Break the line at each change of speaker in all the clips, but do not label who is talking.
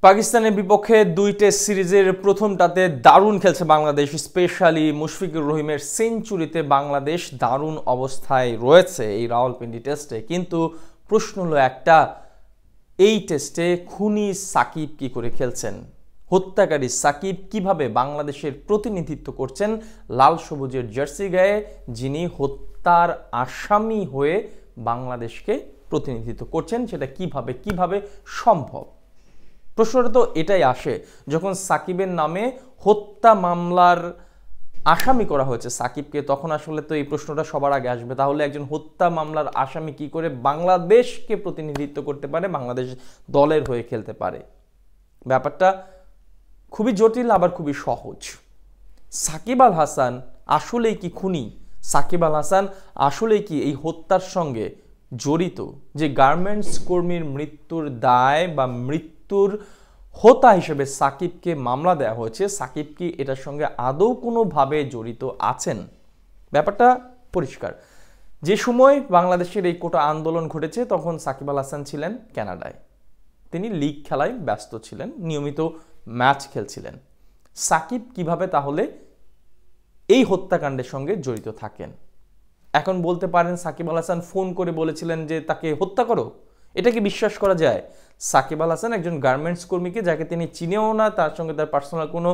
পাকিস্তানের বিপক্ষে ২ টেস্ট সিরিজের প্রথমটাতে দারুণ খেলছে বাংলাদেশ। স্পেশালি মুশফিকুর রহিমের সেঞ্চুরিতে বাংলাদেশ দারুণ অবস্থায় রয়েছে এই রাওয়ালপিন্ডি টেস্টে। কিন্তু প্রশ্ন হলো একটা, এই টেস্টে খুনি সাকিব কি করে খেলছেন? হত্যাকারী সাকিব কিভাবে বাংলাদেশের প্রতিনিধিত্ব করছেন লাল সবুজের জার্সি গায়ে, যিনি হত্যার আসামি হয়ে বাংলাদেশকে প্রতিনিধিত্ব করছেন? সেটা কিভাবে সম্ভব? প্রশ্নটা তো এটাই আসে যখন সাকিবের নামে হত্যা মামলার আসামি করা হয়েছে সাকিবকে, তখন আসলে তো এই প্রশ্নটা সবার আগে আসবে, তাহলে একজন হত্যা মামলার আসামি কি করে বাংলাদেশকে প্রতিনিধিত্ব করতে পারে, বাংলাদেশ দলের হয়ে খেলতে পারে? ব্যাপারটা খুবই জটিল আবার খুবই সহজ। সাকিব আল হাসান আসলেই কি খুনি? সাকিব আল হাসান আসলেই কি এই হত্যার সঙ্গে জড়িত? যে গার্মেন্টস কর্মীর মৃত্যুর দায় বা মৃত্যুর হোতা হিসেবে সাকিবকে মামলা দেওয়া হয়েছে, সাকিব কি এটার সঙ্গে আদৌ কোনোভাবে জড়িত আছেন? ব্যাপারটা পরিষ্কার। যে সময় বাংলাদেশের এই কোটা আন্দোলন ঘটেছে তখন সাকিব আল হাসান ছিলেন কানাডায়, তিনি লিগ খেলায় ব্যস্ত ছিলেন, নিয়মিত ম্যাচ খেলছিলেন। সাকিব কিভাবে তাহলে এই হত্যাকাণ্ডের সঙ্গে জড়িত থাকেন? এখন বলতে পারেন সাকিব আল হাসান ফোন করে বলেছিলেন যে তাকে হত্যা করো, এটা কি বিশ্বাস করা যায়? সাকিব আল হাসান একজন গার্মেন্টস কর্মীকে, যাকে তিনি চিনেও না, তার সঙ্গে তার পার্সোনাল কোনো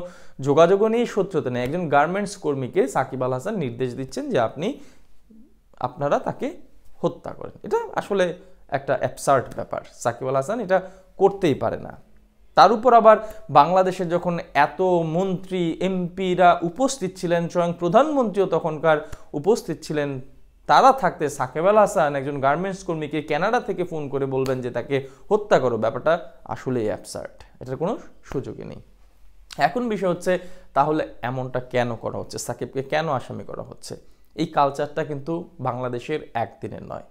যোগাযোগও নেই, শত্রুতা নেই, একজন গার্মেন্টস কর্মীকে সাকিব আল হাসান নির্দেশ দিচ্ছেন যে আপনারা তাকে হত্যা করেন। এটা আসলে একটা অ্যাবসার্ড ব্যাপার। সাকিব আল হাসান এটা করতেই পারে না। তার উপর আবার বাংলাদেশে যখন এত মন্ত্রী এমপিরা উপস্থিত ছিলেন, স্বয়ং প্রধানমন্ত্রীও তখনকার উপস্থিত ছিলেন, তারা থাকতে সাকিব আল হাসান একজন গার্মেন্টস কর্মীকে কানাডা থেকে ফোন করে বলবেন যে তাকে হত্যা করো, ব্যাপারটা আসলেই অ্যাবসার্ড, এটার কোনো সুযোগই নেই। এখন বিষয় হচ্ছে তাহলে এমনটা কেন করা হচ্ছে, সাকিবকে কেন আসামি করা হচ্ছে? এই কালচারটা কিন্তু বাংলাদেশের একদিনের নয়।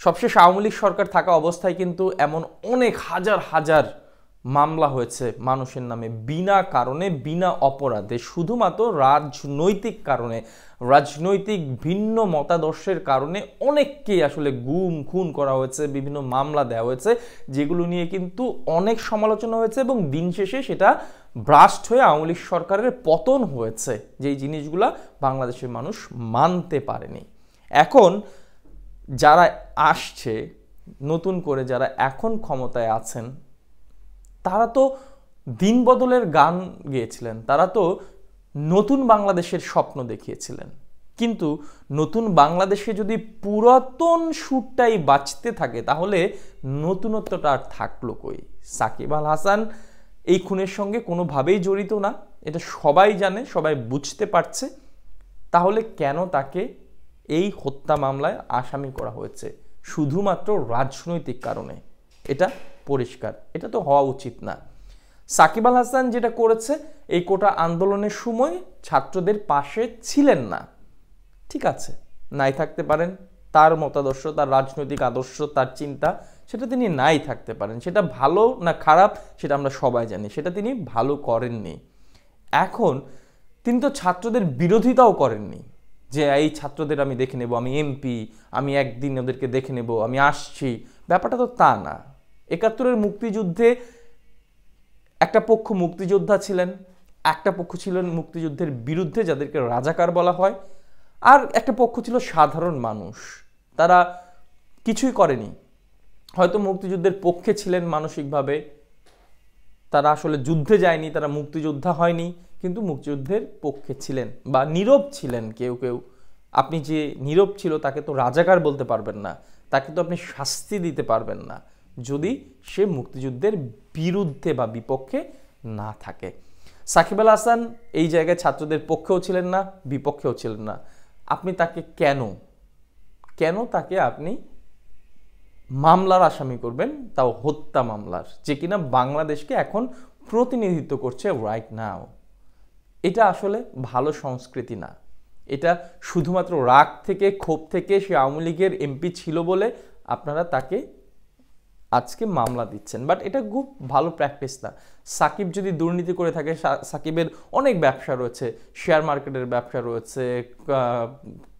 সবশেষ আওয়ামী লীগ সরকার থাকা অবস্থায় কিন্তু এমন অনেক হাজার মামলা হয়েছে মানুষের নামে, বিনা কারণে, বিনা অপরাধে, শুধুমাত্র রাজনৈতিক কারণে, রাজনৈতিক ভিন্ন মতাদর্শের কারণে অনেককেই আসলে গুম খুন করা হয়েছে, বিভিন্ন মামলা দেওয়া হয়েছে, যেগুলো নিয়ে কিন্তু অনেক সমালোচনা হয়েছে এবং দিন শেষে সেটা ব্রাস্ট হয়ে আওয়ামী লীগ সরকারের পতন হয়েছে, যেই জিনিসগুলা বাংলাদেশের মানুষ মানতে পারেনি। এখন যারা আসছে নতুন করে, যারা এখন ক্ষমতায় আছেন, তারা তো দিন বদলের গান গেয়েছিলেন, তারা তো নতুন বাংলাদেশের স্বপ্ন দেখিয়েছিলেন। কিন্তু নতুন বাংলাদেশে যদি পুরাতন সুরটাই বাঁচতে থাকে তাহলে নতুনত্বটা আর থাকলো কই? সাকিব আল হাসান এই খুনের সঙ্গে কোনোভাবেই জড়িত না, এটা সবাই জানে, সবাই বুঝতে পারছে। তাহলে কেন তাকে এই হত্যা মামলায় আসামি করা হয়েছে? শুধুমাত্র রাজনৈতিক কারণে, এটা পরিষ্কার। এটা তো হওয়া উচিত না। সাকিব আল হাসান যেটা করেছে, এই কোটা আন্দোলনের সময় ছাত্রদের পাশে ছিলেন না, ঠিক আছে, নাই থাকতে পারেন, তার মতাদর্শ, তার রাজনৈতিক আদর্শ, তার চিন্তা, সেটা তিনি নাই থাকতে পারেন। সেটা ভালো না খারাপ সেটা আমরা সবাই জানি, সেটা তিনি ভালো করেননি। এখন তিনি তো ছাত্রদের বিরোধিতাও করেননি, যে এই ছাত্রদের আমি দেখে নেব, আমি এমপি, আমি একদিন ওদেরকে দেখে নেব, আমি আসছি, ব্যাপারটা তো তা না। ৭১-এর মুক্তিযুদ্ধে একটা পক্ষ মুক্তিযোদ্ধা ছিলেন, একটা পক্ষ ছিলেন মুক্তিযুদ্ধের বিরুদ্ধে, যাদেরকে রাজাকার বলা হয়, আর একটা পক্ষ ছিল সাধারণ মানুষ, তারা কিছুই করেনি, হয়তো মুক্তিযুদ্ধের পক্ষে ছিলেন মানসিকভাবে, তারা আসলে যুদ্ধে যায়নি, তারা মুক্তিযোদ্ধা হয়নি, কিন্তু মুক্তিযুদ্ধের পক্ষে ছিলেন বা নীরব ছিলেন। কেউ কেউ, আপনি যে নীরব ছিল তাকে তো রাজাকার বলতে পারবেন না, তাকে তো আপনি শাস্তি দিতে পারবেন না যদি সে মুক্তিযুদ্ধের বিরুদ্ধে বা বিপক্ষে না থাকে। সাকিব আল হাসান এই জায়গায় ছাত্রদের পক্ষেও ছিলেন না, বিপক্ষেও ছিলেন না। আপনি তাকে কেন তাকে আপনি মামলার আসামি করবেন, তাও হত্যা মামলার, যে কিনা বাংলাদেশকে এখন প্রতিনিধিত্ব করছে রাইট নাও? এটা আসলে ভালো সংস্কৃতি না। এটা শুধুমাত্র রাগ থেকে, ক্ষোভ থেকে, সে আওয়ামী লীগের এমপি ছিল বলে আপনারা তাকে আজকে মামলা দিচ্ছেন, বাট এটা খুব ভালো প্র্যাকটিস না। সাকিব যদি দুর্নীতি করে থাকে, সাকিবের অনেক ব্যবসা রয়েছে, শেয়ার মার্কেটের ব্যবসা রয়েছে,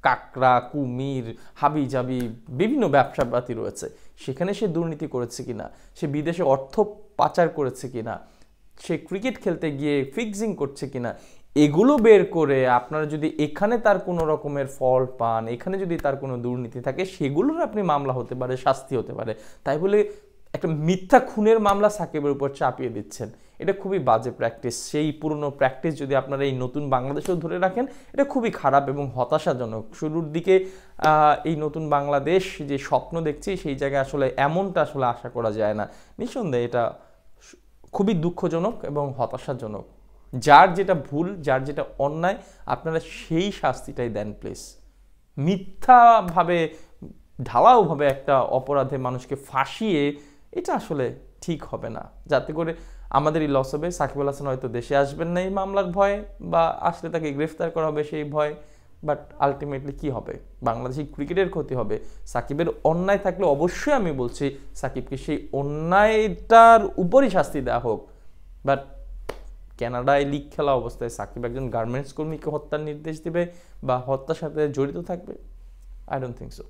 কাকড়া, কুমির, হাবি জাবি বিভিন্ন ব্যবসাপাতি রয়েছে, সেখানে সে দুর্নীতি করেছে কিনা, সে বিদেশে অর্থ পাচার করেছে কিনা, সে ক্রিকেট খেলতে গিয়ে ফিক্সিং করছে কিনা, এগুলো বের করে আপনারা যদি এখানে তার কোনো রকমের ফল পান, এখানে যদি তার কোনো দুর্নীতি থাকে, সেগুলোর আপনি মামলা হতে পারে, শাস্তি হতে পারে। তাই বলে একটা মিথ্যা খুনের মামলা সাকিবের উপর চাপিয়ে দিচ্ছেন, এটা খুবই বাজে প্র্যাকটিস। সেই পুরনো প্র্যাকটিস যদি আপনারা এই নতুন বাংলাদেশেও ধরে রাখেন, এটা খুবই খারাপ এবং হতাশাজনক। শুরুর দিকে এই নতুন বাংলাদেশ যে স্বপ্ন দেখছি, সেই জায়গায় আসলে এমনটা আসলে আশা করা যায় না। নিঃসন্দেহে এটা খুবই দুঃখজনক এবং হতাশাজনক। যার যেটা ভুল, যার যেটা অন্যায়, আপনারা সেই শাস্তিটাই দেন প্লিজ। মিথ্যাভাবে, ঢালাওভাবে একটা অপরাধে মানুষকে ফাঁসিয়ে, এটা আসলে ঠিক হবে না। যাতে করে আমাদেরই লস হবে। সাকিব আল হাসান হয়তো দেশে আসবেন না এই মামলার ভয়ে, বা আসলে তাকে গ্রেফতার করা হবে সেই ভয়, বাট আলটিমেটলি কি হবে? বাংলাদেশি ক্রিকেটের ক্ষতি হবে। সাকিবের অন্যায় থাকলে অবশ্যই আমি বলছি সাকিবকে সেই অন্যায়টার উপরই শাস্তি দেওয়া হোক। বাট কানাডায় লিগ খেলা অবস্থায় সাকিব একজন গার্মেন্টস কর্মীকে হত্যার নির্দেশ দিবে বা হত্যার সাথে জড়িত থাকবে? I don't think so.